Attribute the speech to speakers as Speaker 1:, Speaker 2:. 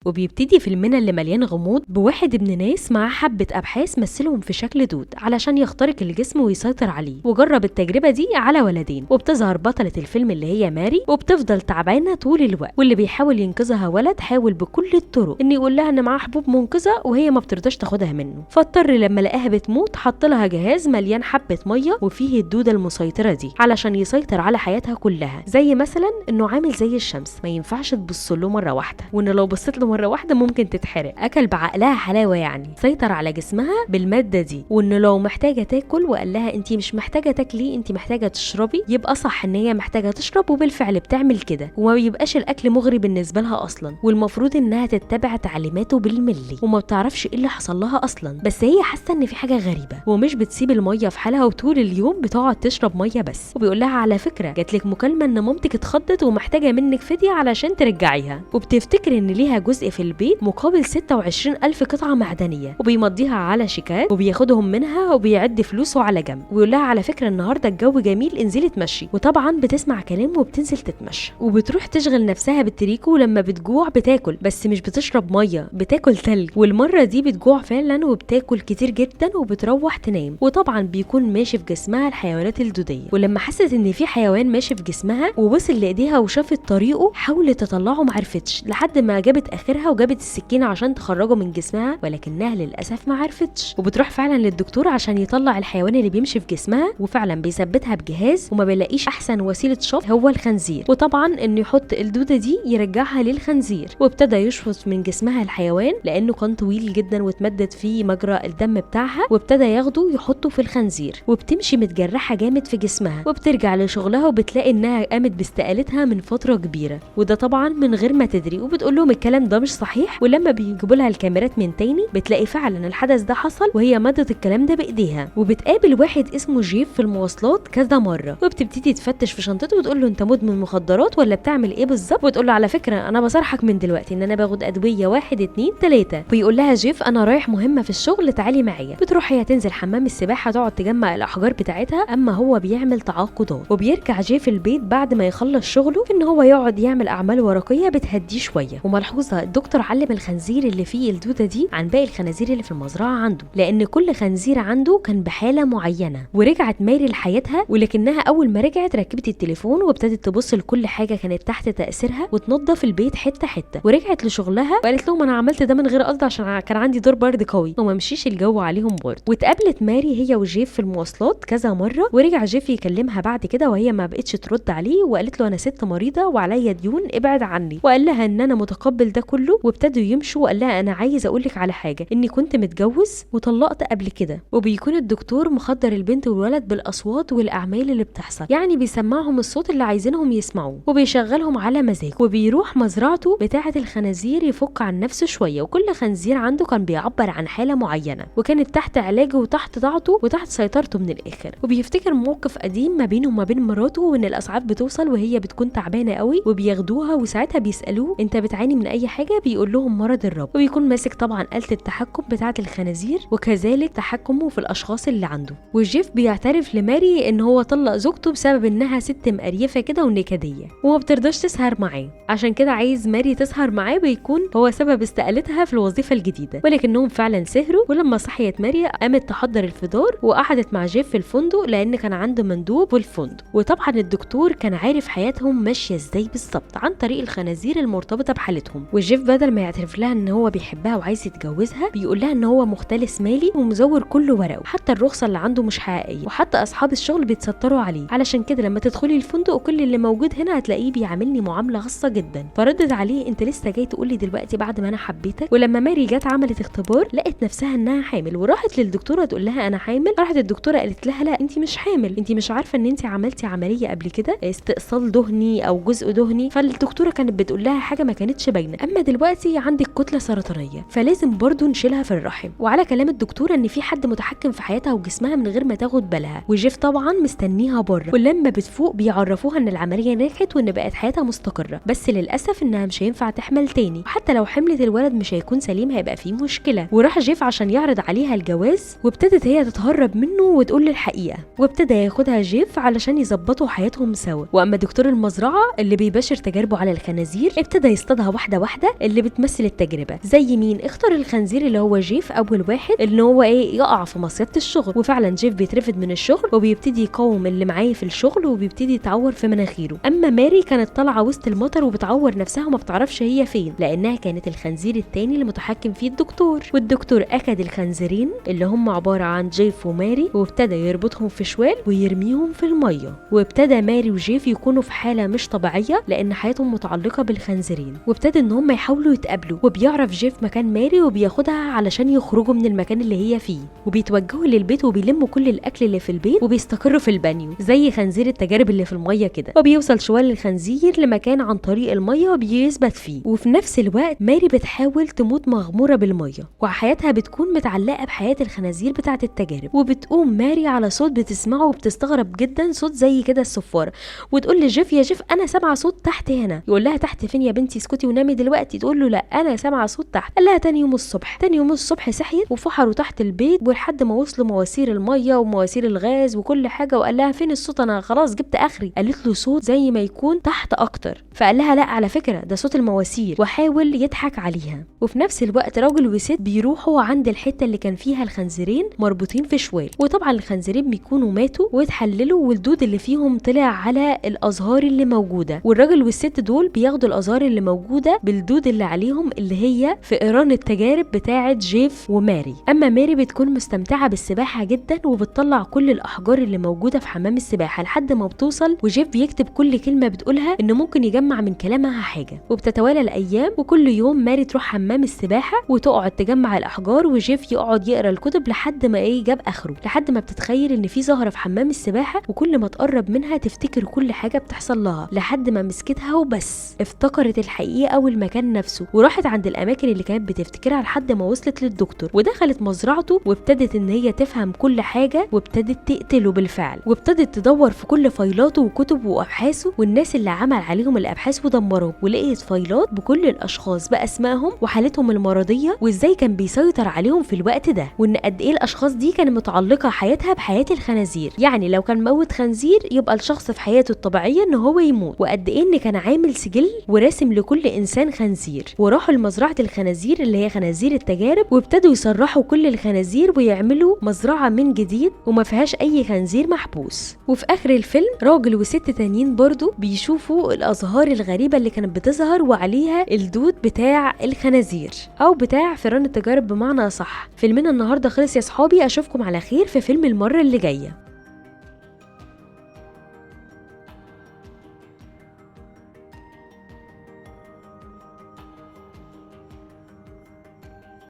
Speaker 1: وبيبتدي فيلمنا اللي مليان غموض بواحد ابن ناس معاه حبة أبحاث مثلهم في شكل دود علشان يخترق الجسم ويسيطر عليه، وجرب التجربة دي على ولدين. وبتظهر بطلة الفيلم اللي هي ماري وبتفضل تعبانة طول الوقت، واللي بيحاول ينقذها ولد حاول بكل الطرق إن يقول لها إن معاه حبوب منقذة وهي ما بترضاش تاخدها منه، فاضطر لما لقاها بتموت حط لها جهاز مليان حبة مية وفيه الدودة المسيطرة دي علشان يسيطر على حياتها كلها، زي مثلا إنه عامل زي الشمس ما ينفعش تبص له مرة واحدة، وإن لو بصيت له مرة واحدة ممكن تتحرق. أكل بعقلها حلاوة، يعني سيطر على جسمها بالمادة دي، وإنه لو محتاجة تاكل وقال لها أنتي مش محتاجة تاكلي، أنتي محتاجة تشربي، يبقى صح إن هي محتاجة تشرب، وبالفعل بتعمل كده، وما بيبقاش الأكل مغري بالنسبة لها أصلا، والمفروض إنها تتبع تعليماته بالملي، وما بتعرفش إيه اللي حصل لها أصلا، بس هي حاسة إن في حاجة غريبة، ومش بتسيب المية في حالها، وطول اليوم بتقعد تشرب مية بس. وبيقول لها على فكرة جاتلك مكالمة إن مامتك اتخضت ومحتاجة منك فدية علشان ترجعيها، وبتفتكر إن ليها جزء في البيت مقابل 26,000 قطعة معدنية، وبيمضيها على شيكات وبياخدهم منها وبيعد فلوسه على جنب، ويقول لها على فكرة النهاردة الجو جميل انزلي تمشي، وطبعا بتسمع كلامه وبتنزل تتمشى، وبتروح تشغل نفسها بالتريكو، ولما بتجوع بتاكل، بس مش بتشرب مية، بتاكل تلج، والمرة دي بتجوع فعلا وبتاكل كتير جدا وبتروح تنام. وطبعا بيكون ماشي في جسمها الحيوانات الدودية، ولما حست ان في حيوان ماشي في جسمها ووصل لايديها وشافت طريقه حاولت تطلعه معرفتش، لحد ما جابت اخرها وجابت السكينة عشان تخرجه من جسمها، ولكنها للاسف ما عرفتش، وبتروح فعلا للدكتور عشان يطلع الحيوان اللي بيمشي في جسمها، وفعلا بيثبتها بجهاز، وما بيلاقيش احسن وسيله شفط هو الخنزير، وطبعا انه يحط الدوده دي يرجعها للخنزير، وابتدى يشفط من جسمها الحيوان لانه كان طويل جدا واتمدد فيه مجرى الدم بتاعها، وابتدى ياخده يحطه في الخنزير، وبتمشي متجرحه جامد في جسمها، وبترجع لشغلها وبتلاقي انها قامت باستقالتها من فتره كبيره، وده طبعا من غير ما تدري، وبتقول لهم الكلام ده مش صحيح، ولما بيجيبوا لها الكاميرات من تاني بتلاقي فعلا الحدث ده حصل، وهي مضت الكلام ده بايديها. وبتقابل واحد اسمه جيف في المواصلات كذا مره، وبتبتدي تفتش في شنطته وتقول له انت مدمن مخدرات ولا بتعمل ايه بالظبط، وتقول له على فكره انا بصرحك من دلوقتي ان انا باخد ادويه 1 2 3. ويقول لها جيف انا رايح مهمه في الشغل تعالي معايا، بتروح هي تنزل حمام السباحه تقعد تجمع الاحجار بتاعتها، اما هو بيعمل تعاقدات. وبيرجع جيف البيت بعد ما يخلص شغله ان هو يقعد يعمل اعمال ورقيه بتهديه شويه. وملحوظه الدكتور علم الخنزير اللي فيه الدوده دي عن باقي الخنازير اللي في المزرعه عنده، لان كل خنزير عنده كان بحاله معينه. ورجعت ماري لحياتها، ولكنها اول ما رجعت ركبت التليفون وابتدت تبص لكل حاجه كانت تحت تاثيرها وتنظف البيت حته حته، ورجعت لشغلها وقالت لهم انا عملت ده من غير قصد عشان كان عندي دور برد قوي وما مشيش الجو عليهم برد. واتقابلت ماري هي وجيف في المواصلات كذا مره، ورجع جيف يكلمها بعد كده وهي ما بقتش ترد عليه، وقالت له انا ست مريضه وعليا ديون ابعد عني، وقال لها ان انا متقبل ده كله، وابتدوا يمشوا، وقال لها انا عايز اقول لك على حاجه اني كنت متجوز وطلقت قبل كده. وبيكون الدكتور مخدر البنت والولد بالاصوات والاعمال اللي بتحصل، يعني بيسمعهم الصوت اللي عايزينهم يسمعوه وبيشغلهم على مزاجه، وبيروح مزرعته بتاعه الخنازير يفك عن نفسه شويه، وكل خنزير عنده كان بيعبر عن حاله معينه وكانت تحت علاجه وتحت ضغطه وتحت سيطرته من الاخر. وبيفتكر موقف قديم ما بينه وما بين مراته، وان الاسعاف بتوصل وهي بتكون تعبانه قوي وبياخدوها، وساعتها بيسالوه انت بتعاني من اي حاجه، بيقول لهم مرض الرب، وبيكون ماسك طبعا آلة التحكم بتاعه الخنازير وكذلك تحكمه في الاشخاص اللي عنده. وجيف بيعترف لماري ان هو طلق زوجته بسبب انها ست مقريفه كده ونكديه وما بترضاش تسهر معاه، عشان كده عايز ماري تسهر معاه ويكون هو سبب استقالتها في الوظيفه الجديده. ولكنهم فعلا سهروا، ولما صحيت ماري قامت تحضر الفطار وقعدت مع جيف في الفندق لان كان عنده مندوب في الفندق. وطبعا الدكتور كان عارف حياتهم ماشيه ازاي بالظبط عن طريق الخنازير المرتبطه بحالتهم. وجيف بدل ما يعترف لها ان هو بيحبها وعايز يتجوزها بيقول لها ان هو مختلس مالي ومزور كل ورقه، حتى الرخصه اللي عنده مش حقيقيه، وحتى اصحاب الشغل بيتستروا عليه، علشان كده لما تدخلي الفندق وكل اللي موجود هنا هتلاقيه بيعاملني معامله خاصه جدا. فردت عليه انت لسه جاي تقولي دلوقتي بعد ما انا حبيتك؟ ولما ماري جت عملت اختبار لقت نفسها انها حامل، وراحت للدكتوره تقول لها انا حامل، راحت الدكتوره قالت لها لا انت مش حامل، انت مش عارفه ان انت عملتي عمليه قبل كده استئصال دهني او جزء دهني. فالدكتوره كانت بتقول لها حاجه ما كانتش باينه، اما دلوقتي عندك كتله سرطانيه فلازم برضو نشيلها في الرحم. وعلى كلام الدكتوره ان في حد متحكم في حياتها وجسمها من غير ما تاخد بالها، وجيف طبعا مستنيها بره، ولما بتفوق بيعرفوها ان العمليه نجحت وان بقت حياتها مستقره، بس للاسف انها مش هينفع تحمل تاني، وحتى لو حملت الولد مش هيكون سليم، هيبقى فيه مشكله. وراح جيف عشان يعرض عليها الجواز، وابتدت هي تتهرب منه وتقول له الحقيقه، وابتدى ياخدها جيف علشان يظبطوا حياتهم سوا. واما دكتور المزرعه اللي بيباشر تجاربه على الخنازير ابتدى يصطادها واحده واحده اللي بتمثل التجربه. زي مين؟ اختار الخنزير اللي هو جيف اول واحد، ان هو يقع في مصيده الشغل، وفعلا جيف بيترفد من الشغل وبيبتدي يقاوم اللي معاه في الشغل وبيبتدي يتعور في مناخيره. اما ماري كانت طالعه وسط المطر وبتعور نفسها وما بتعرفش هي فين، لانها كانت الخنزير التاني اللي متحكم فيه الدكتور. والدكتور اخد الخنزيرين اللي هم عباره عن جيف وماري وابتدى يربطهم في شوال ويرميهم في الميه، وابتدى ماري وجيف يكونوا في حاله مش طبيعيه لان حياتهم متعلقه بالخنزيرين، وابتدى ان هم يحاولوا يتقابلوا، وبيعرف جيف مكان ماري وبياخدها علشان يخرجوا من المكان اللي هي فيه، وبيتوجهوا للبيت وبيلموا كل الاكل اللي في البيت وبيستقروا في البانيو زي خنزير التجارب اللي في الميه كده. وبيوصل شوال الخنزير لمكان عن طريق الميه وبيثبت فيه، وفي نفس الوقت ماري بتحاول تموت مغموره بالميه، وحياتها بتكون متعلقه بحياه الخنازير بتاعه التجارب. وبتقوم ماري على صوت بتسمعه وبتستغرب جدا، صوت زي كده الصفاره، وتقول لجيف يا جيف انا سامعه صوت تحت هنا. يقول لها تحت فين يا بنتي؟ اسكتي ونامي دلوقتي. تقول له لا انا سامعه صوت تحت. قال لها تاني يوم الصبح صحيت وفحروا تحت البيت ولحد ما وصلوا مواسير الميه ومواسير الغاز وكل حاجه، وقال لها فين الصوت؟ انا خلاص جبت اخري. قالت له صوت زي ما يكون تحت اكتر. فقال لها لا على فكره ده صوت المواسير، وحاول يضحك عليها. وفي نفس الوقت راجل وست بيروحوا عند الحته اللي كان فيها الخنزيرين مربوطين في شوال، وطبعا الخنزيرين بيكونوا ماتوا واتحللوا والدود اللي فيهم طلع على الازهار اللي موجوده، والراجل والست دول بياخدوا الازهار اللي موجوده بالدود اللي عليهم اللي هي فئران التجارب بتاعه جيف وماري. اما ماري بتكون مستمتعه بالسباحه جدا وبتطلع كل الاحجار اللي موجوده في حمام السباحه لحد ما بتوصل، وجيف بيكتب كل كلمه بتقولها انه ممكن يجمع من كلامها حاجه. وبتتوالى الايام وكل يوم ماري تروح حمام السباحه وتقعد تجمع الاحجار وجيف يقعد يقرا الكتب لحد ما جاب اخره، لحد ما بتتخيل ان في زهره في حمام السباحه وكل ما تقرب منها تفتكر كل حاجه بتحصل لها، لحد ما مسكتها وبس افتكرت الحقيقه والمكان نفسه، وراحت عند الاماكن اللي كانت بتفتكرها لحد ما وصلت للدكتور ودخلت مزرعته وابتدت ان هي تفهم كل حاجه وابتدت تقتله بالفعل، وابتدت تدور في كل فايلاته وكتبه وابحاثه والناس اللي عمل عليهم الابحاث ودمرهم، ولقيت فايلات بكل الاشخاص باسمائهم وحالتهم المرضيه وازاي كان بيسيطر عليهم في الوقت ده، وان قد ايه الاشخاص دي كانت متعلقه حياتها بحياه الخنازير. يعني لو كان موت خنزير يبقى الشخص في حياته الطبيعيه ان هو يموت، وقد ايه ان كان عامل سجل وراسم لكل انسان خنزير. وراحوا لمزرعه الخنازير اللي هي خنازير التجارب وابتدوا يسرحوا كل الخنازير ويعملوا مزرعه من جديد وما فيهاش اي خنزير محبوس. وفي اخر الفيلم راجل وست تانيين برضو بيشوفوا الازهار الغريبه اللي كانت بتظهر وعليها الدود بتاع الخنازير او بتاع فئران التجارب بمعنى اصح. فيلمنا النهارده خلص يا صحابي، اشوفكم على خير في فيلم المره اللي جايه.